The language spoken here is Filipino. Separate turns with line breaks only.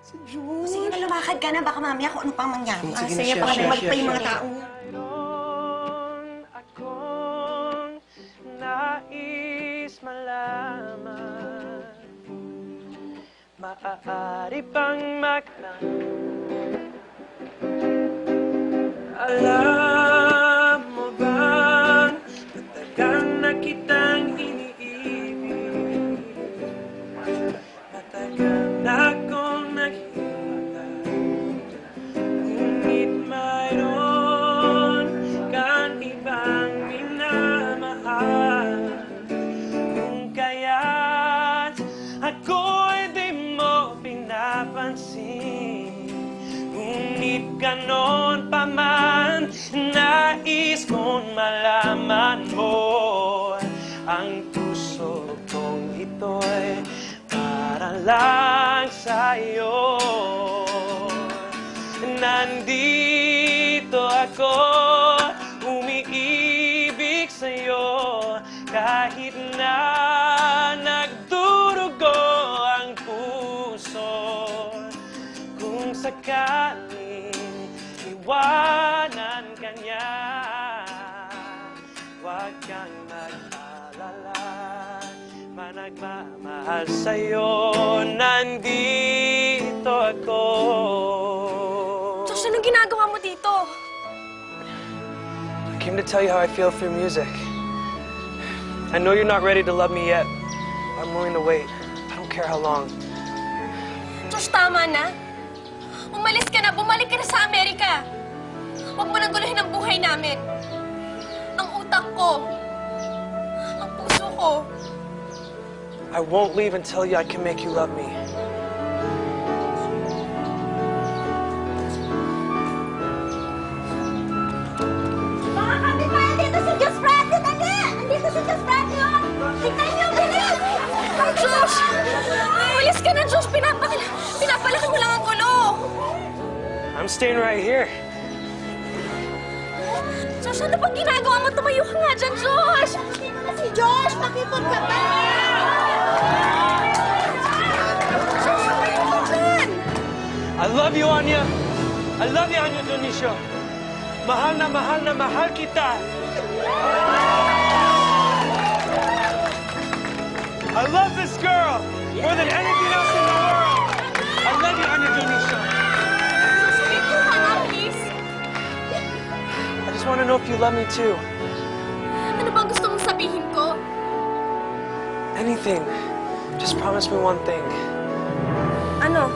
Si Josh.
Sige na, lumakad ka na. Baka mamaya kung ano pang mangyari.
Sige na,
Sige,
share,
baka
share,
bumalik pa
share,
yung mga
share.
tao.
Akong nais malaman, maaari bang alam mo bang matagal na kitang iniibig, matagal na akong naghihintay, ngunit mayroon kang ibang minamahal, kung kaya't ako'y di mo pinapansin. Ngunit ganon pa man, nais kong malaman mo, ang puso kong ito'y para lang sa'yo. Nandito ako, umiibig sa'yo, kahit na nagdurugo ang puso. Kung sakaling iwanan ka niya, huwag kang mag-alala, nagmamahal sa'yo, nandito ako.
Josh, anong ginagawa mo dito?
I came to tell you how I feel through music. I know you're not ready to love me yet. I'm willing to wait. I don't care how long.
Josh, tama na. Umalis ka na, bumalik ka na sa Amerika. Huwag mo nang guluhin ang buhay namin. Ang utak ko, ang puso ko.
I won't leave and tell you I can make you love me.
Mga kapitbahay, dito si Diyos Brady! Dali! Andito si Diyos Brady, oh! Tingnan niyo, bilis!
Ay, Josh! Umalis ka na, Josh! Pinapalaki mo lang ang gulo.
I'm staying right here.
Josh, ano bang ginagawa mo? Tumayo ka nga dyan, Josh!
Dito na si Josh! Pakipot ka pa!
Josh, tumayo ka dyan!
I love you, Anya. I love you, Anya Dionisio. Mahal na mahal kita. I love this girl more than anything else in the world. I love you, Anya Dionisio.
Josh, umipo ka nga, please.
I just want to know if you love me too.
Ano bang gusto mong sabihin ko?
Anything. Just promise me one thing.
Ano?